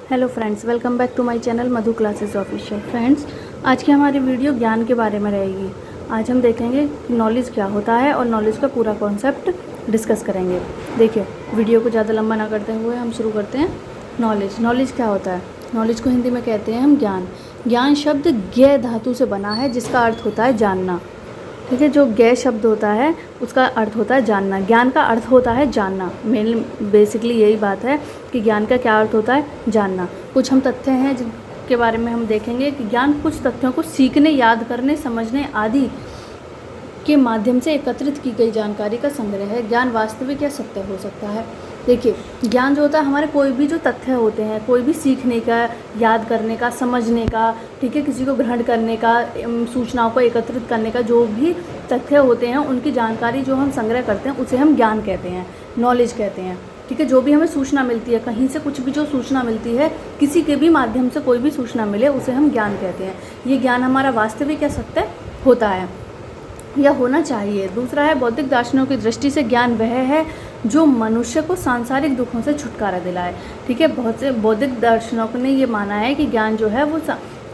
Hello friends, welcome back to my channel Madhu classes official. Friends, आज की हमारी video ज्ञान के बारे में रहेगी। आज हम देखेंगे कि नॉलेज क्या होता है और नॉलेज का पूरा कॉन्सेप्ट डिस्कस करेंगे। देखिए, वीडियो को ज़्यादा लंबा ना करते हुए हम शुरू करते हैं। नॉलेज क्या होता है? नॉलेज को हिंदी में कहते हैं हम ज्ञान। ज्ञान शब्द ज्ञ धातु से बना है, जिसका अर्थ होता है जानना। ठीक है, जो ज्ञ शब्द होता है उसका अर्थ होता है जानना। ज्ञान का अर्थ होता है जानना। मेन बेसिकली यही बात है कि ज्ञान का क्या अर्थ होता है, जानना। कुछ हम तथ्य हैं जिनके बारे में हम देखेंगे कि ज्ञान कुछ तथ्यों को सीखने, याद करने, समझने आदि के माध्यम से एकत्रित की गई जानकारी का संग्रह है। ज्ञान वास्तविक या सत्य हो सकता है। देखिए, ज्ञान जो होता है, हमारे कोई भी जो तथ्य होते हैं, कोई भी सीखने का, याद करने का, समझने का, ठीक है, किसी को ग्रहण करने का, सूचनाओं को एकत्रित करने का, जो भी तथ्य होते हैं उनकी जानकारी जो हम संग्रह करते हैं उसे हम ज्ञान कहते हैं, नॉलेज कहते हैं। ठीक है, जो भी हमें सूचना मिलती है, कहीं से कुछ भी जो सूचना मिलती है, किसी के भी माध्यम से कोई भी सूचना मिले, उसे हम ज्ञान कहते हैं। ये ज्ञान हमारा वास्तविक या सत्य होता है या होना चाहिए। दूसरा है, बौद्धिक दार्शनिकों की दृष्टि से ज्ञान वह है जो मनुष्य को सांसारिक दुखों से छुटकारा दिलाए। ठीक है, बहुत से बौद्धिक दार्शनिकों ने ये माना है कि ज्ञान जो है वो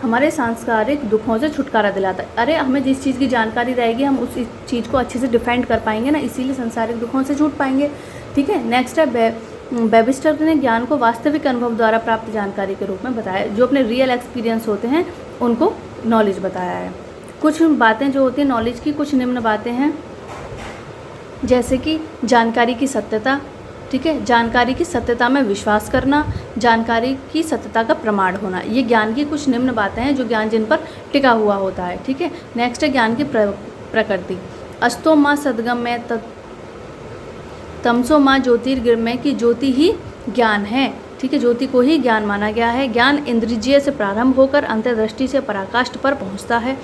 हमारे सांसारिक दुखों से छुटकारा दिलाता है। अरे, हमें जिस चीज़ की जानकारी रहेगी हम उस चीज़ को अच्छे से डिफेंड कर पाएंगे ना, इसीलिए सांसारिक दुखों से छूट पाएंगे। ठीक है, नेक्स्ट है, वेबस्टर ने ज्ञान को वास्तविक अनुभव द्वारा प्राप्त जानकारी के रूप में बताया। जो अपने रियल एक्सपीरियंस होते हैं उनको नॉलेज बताया है। कुछ बातें जो होती हैं नॉलेज की, कुछ निम्न बातें हैं, जैसे कि जानकारी की सत्यता। ठीक है, जानकारी की सत्यता में विश्वास करना, जानकारी की सत्यता का प्रमाण होना, ये ज्ञान की कुछ निम्न बातें हैं जो ज्ञान जिन पर टिका हुआ होता है। ठीक है, नेक्स्ट है ज्ञान की प्रकृति। अस्तो माँ सदगम में तमसो माँ ज्योतिर्गमय की ज्योति ही ज्ञान है। ठीक है, ज्योति को ही ज्ञान माना गया है। ज्ञान इंद्रिय से प्रारंभ होकर अंतर्दृष्टि से पराकाष्ठ पर पहुंचता है।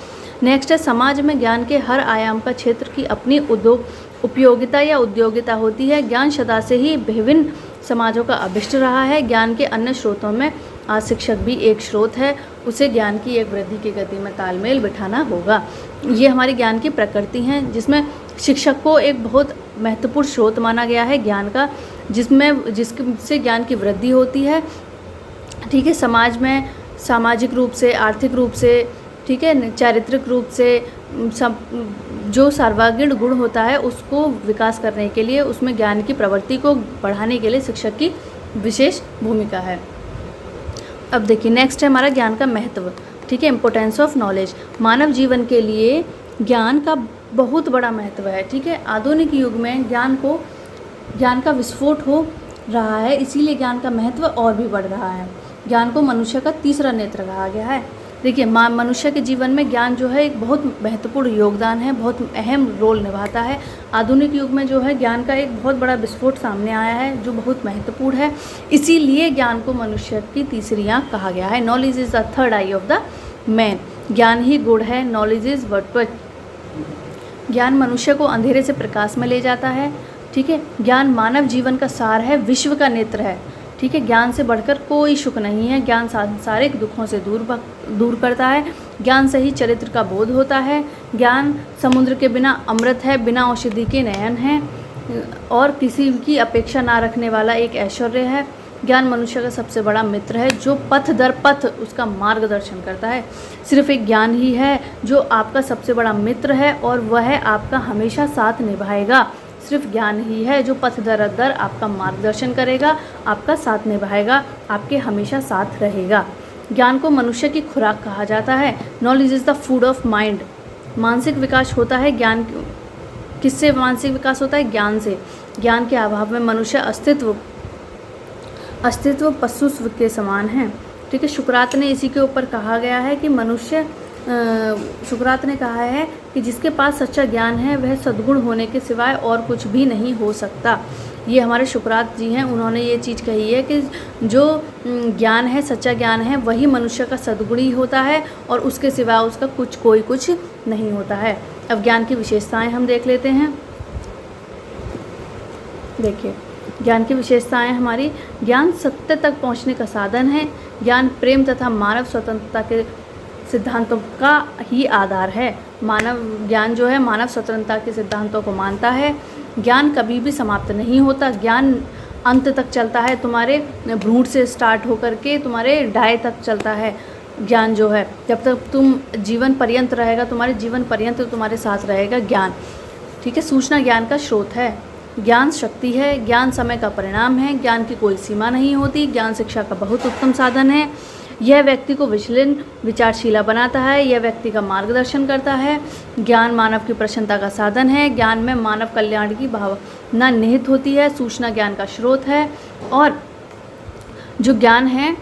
नेक्स्ट है, समाज में ज्ञान के हर आयाम का क्षेत्र की अपनी उपयोगिता या उद्योगिता होती है। ज्ञान सदा से ही विभिन्न समाजों का अभिष्ट रहा है। ज्ञान के अन्य स्रोतों में आज शिक्षक भी एक स्रोत है, उसे ज्ञान की एक वृद्धि की गति में तालमेल बिठाना होगा। ये हमारी ज्ञान की प्रकृति हैं, जिसमें शिक्षक को एक बहुत महत्वपूर्ण स्रोत माना गया है ज्ञान का, जिससे ज्ञान की वृद्धि होती है। ठीक है, समाज में सामाजिक रूप से, आर्थिक रूप से, ठीक है, चारित्रिक रूप से, सब जो सर्वांगीण गुण होता है उसको विकास करने के लिए, उसमें ज्ञान की प्रवृत्ति को बढ़ाने के लिए शिक्षक की विशेष भूमिका है। अब देखिए, नेक्स्ट है हमारा ज्ञान का महत्व। ठीक है, इम्पोर्टेंस ऑफ नॉलेज। मानव जीवन के लिए ज्ञान का बहुत बड़ा महत्व है। ठीक है, आधुनिक युग में ज्ञान का विस्फोट हो रहा है, इसीलिए ज्ञान का महत्व और भी बढ़ रहा है। ज्ञान को मनुष्य का तीसरा नेत्र कहा गया है। देखिए, मनुष्य के जीवन में ज्ञान जो है एक बहुत महत्वपूर्ण योगदान है, बहुत अहम रोल निभाता है। आधुनिक युग में जो है ज्ञान का एक बहुत बड़ा विस्फोट सामने आया है जो बहुत महत्वपूर्ण है, इसीलिए ज्ञान को मनुष्य की तीसरी आँख कहा गया है। Knowledge is the third I of the man. ज्ञान ही गुण है, नॉलेज इज़ वर्चुअल। ज्ञान मनुष्य को अंधेरे से प्रकाश में ले जाता है। ठीक है, ज्ञान मानव जीवन का सार है, विश्व का नेत्र है। ठीक है, ज्ञान से बढ़कर कोई सुख नहीं है। ज्ञान सांसारिक दुखों से दूर करता है। ज्ञान से ही चरित्र का बोध होता है। ज्ञान समुद्र के बिना अमृत है, बिना औषधि के नयन है और किसी की अपेक्षा ना रखने वाला एक ऐश्वर्य है। ज्ञान मनुष्य का सबसे बड़ा मित्र है, जो पथ दर पथ उसका मार्गदर्शन करता है। सिर्फ एक ज्ञान ही है जो आपका सबसे बड़ा मित्र है और वह आपका हमेशा साथ निभाएगा। सिर्फ ज्ञान ही है जो पथ दर दर आपका मार्गदर्शन करेगा, आपका साथ निभाएगा, आपके हमेशा साथ रहेगा। ज्ञान को मनुष्य की खुराक कहा जाता है। Knowledge is the food of mind. मानसिक विकास होता है ज्ञान। किससे मानसिक विकास होता है? ज्ञान से। ज्ञान के अभाव में मनुष्य अस्तित्व पशु के समान है। ठीक है, सुकरात ने इसी के ऊपर कहा गया है कि सुकरात ने कहा है कि जिसके पास सच्चा ज्ञान है वह सद्गुण होने के सिवाय और कुछ भी नहीं हो सकता। ये हमारे सुकरात जी हैं, उन्होंने ये चीज़ कही है कि जो ज्ञान है, सच्चा ज्ञान है, वही मनुष्य का सद्गुण ही होता है और उसके सिवाय उसका कोई कुछ नहीं होता है। अब ज्ञान की विशेषताएं हम देख लेते हैं। देखिए, ज्ञान की विशेषताएं हमारी, ज्ञान सत्य तक पहुंचने का साधन है। ज्ञान प्रेम तथा मानव स्वतंत्रता के सिद्धांतों का ही आधार है। ज्ञान जो है मानव स्वतंत्रता के सिद्धांतों को मानता है। ज्ञान कभी भी समाप्त नहीं होता। ज्ञान अंत तक चलता है, तुम्हारे भ्रूण से स्टार्ट होकर के तुम्हारे डाय तक चलता है ज्ञान जो है। जब तक तुम जीवन पर्यंत रहेगा, तुम्हारे जीवन पर्यंत तुम्हारे साथ रहेगा ज्ञान, ठीक है। सूचना ज्ञान का स्रोत है, ज्ञान शक्ति है, ज्ञान समय का परिणाम है, ज्ञान की कोई सीमा नहीं होती, ज्ञान शिक्षा का बहुत उत्तम साधन है। यह व्यक्ति को विचारशीला बनाता है, यह व्यक्ति का मार्गदर्शन करता है। ज्ञान मानव की प्रसन्नता का साधन है, ज्ञान में मानव कल्याण की भावना निहित होती है। सूचना ज्ञान का स्रोत है और जो ज्ञान है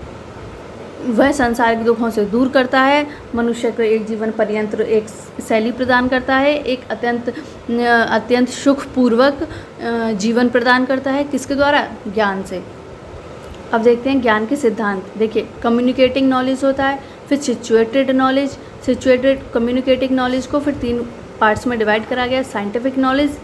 वह संसार के दुखों से दूर करता है, मनुष्य को एक जीवन पर्यंत एक शैली प्रदान करता है, एक अत्यंत सुखपूर्वक जीवन प्रदान करता है। किसके द्वारा? ज्ञान से। अब देखते हैं ज्ञान के सिद्धांत। देखिए, कम्युनिकेटिंग नॉलेज होता है, फिर situated knowledge, situated communicating knowledge को फिर 3 पार्ट्स में डिवाइड करा गया, साइंटिफिक नॉलेज,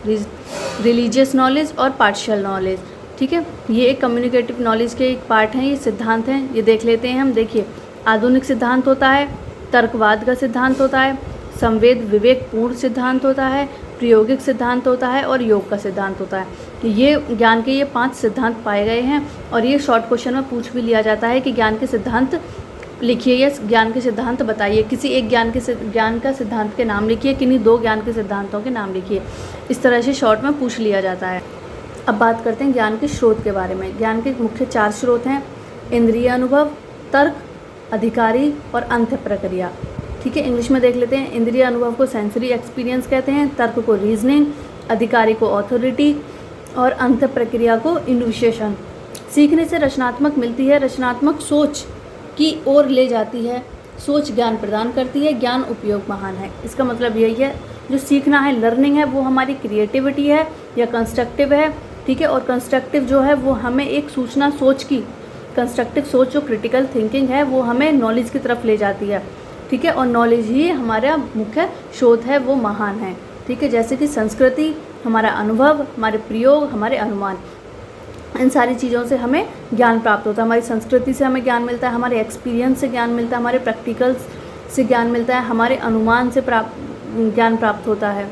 रिलीजियस नॉलेज और पार्शियल नॉलेज, ठीक है। ये एक कम्युनिकेटिव नॉलेज के एक पार्ट हैं, ये सिद्धांत हैं, ये देख लेते हैं हम। देखिए, आधुनिक सिद्धांत होता है, तर्कवाद का सिद्धांत होता है, संवेद विवेकपूर्ण सिद्धांत होता है, प्रायोगिक सिद्धांत होता है और योग का सिद्धांत होता है। ये ज्ञान के ये 5 सिद्धांत पाए गए हैं और ये शॉर्ट क्वेश्चन में पूछ भी लिया जाता है कि ज्ञान के सिद्धांत लिखिए या ज्ञान के सिद्धांत बताइए। किसी एक ज्ञान का सिद्धांत के नाम लिखिए, किन्हीं 2 ज्ञान के सिद्धांतों के नाम लिखिए। इस तरह से शॉर्ट में पूछ लिया जाता है। अब बात करते हैं ज्ञान के स्रोत के बारे में। ज्ञान के मुख्य 4 स्रोत हैं, इंद्रिय अनुभव, तर्क, अधिकारी और अंत प्रक्रिया, ठीक है। इंग्लिश में देख लेते हैं। इंद्रिय अनुभव को सेंसरी एक्सपीरियंस कहते हैं, तर्क को रीजनिंग, अधिकारी को ऑथोरिटी और अंत प्रक्रिया को इन्विशेशन। सीखने से रचनात्मक मिलती है, रचनात्मक सोच की ओर ले जाती है, सोच ज्ञान प्रदान करती है, ज्ञान उपयोग महान है। इसका मतलब यही है, जो सीखना है, लर्निंग है, वो हमारी क्रिएटिविटी है या कंस्ट्रक्टिव है, ठीक है। और कंस्ट्रक्टिव जो है वो हमें एक सूचना सोच की, कंस्ट्रक्टिव सोच जो क्रिटिकल थिंकिंग है वो हमें नॉलेज की तरफ ले जाती है, ठीक है। और नॉलेज ही हमारा मुख्य स्रोत है, वो महान है, ठीक है। जैसे कि संस्कृति, हमारा अनुभव, हमारे प्रयोग, हमारे अनुमान, इन सारी चीज़ों से हमें ज्ञान प्राप्त होता है। हमारी संस्कृति से हमें ज्ञान मिलता है, हमारे एक्सपीरियंस से ज्ञान मिलता है, हमारे प्रैक्टिकल्स से ज्ञान मिलता है, हमारे अनुमान से ज्ञान प्राप्त होता है।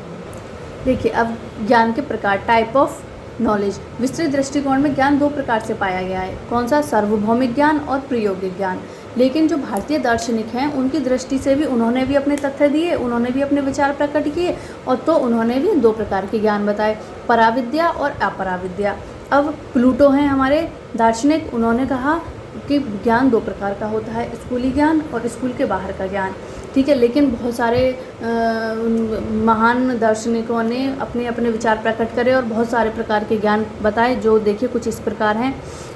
देखिए, अब ज्ञान के प्रकार, टाइप ऑफ नॉलेज। विस्तृत दृष्टिकोण में ज्ञान 2 प्रकार से पाया गया है। कौन सा? सार्वभौमिक ज्ञान और प्रायोगिक ज्ञान। लेकिन जो भारतीय दार्शनिक हैं उनकी दृष्टि से भी उन्होंने भी अपने तथ्य दिए, उन्होंने भी अपने विचार प्रकट किए और तो उन्होंने भी 2 प्रकार के ज्ञान बताए, पराविद्या और अपराविद्या। अब प्लूटो हैं हमारे दार्शनिक, उन्होंने कहा कि ज्ञान 2 प्रकार का होता है, स्कूली ज्ञान और स्कूल के बाहर का ज्ञान, ठीक है। लेकिन बहुत सारे महान दार्शनिकों ने अपने अपने विचार प्रकट करे और बहुत सारे प्रकार के ज्ञान बताए, जो देखिए कुछ इस प्रकार हैं।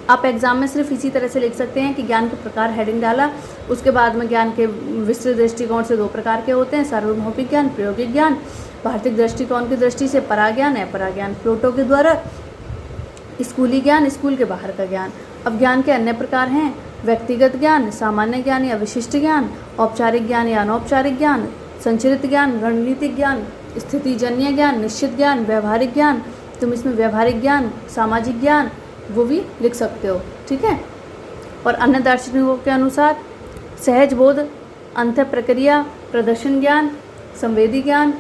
आप एग्ज़ाम में सिर्फ इसी तरह से लिख सकते हैं कि ज्ञान के प्रकार हेडिंग डाला, उसके बाद में ज्ञान के विस्तृत दृष्टिकोण से 2 प्रकार के होते हैं, सार्वभौमिक ज्ञान, प्रायोगिक ज्ञान। भारतीय दृष्टिकोण की दृष्टि से पराज्ञान, अपराज्ञान। प्लूटो के द्वारा स्कूली ज्ञान, स्कूल के बाहर का ज्ञान। अब ज्ञान के अन्य प्रकार हैं, व्यक्तिगत ज्ञान, सामान्य ज्ञान या विशिष्ट ज्ञान, औपचारिक ज्ञान या अनौपचारिक ज्ञान, संचरित ज्ञान, रणनीतिक ज्ञान, स्थितिजन्य ज्ञान, निश्चित ज्ञान, व्यवहारिक ज्ञान। तुम इसमें व्यवहारिक ज्ञान, सामाजिक ज्ञान वो भी लिख सकते हो, ठीक है। और अन्य दार्शनिकों के अनुसार सहज बोध, अंत प्रक्रिया, प्रदर्शन ज्ञान, संवेदी ज्ञान,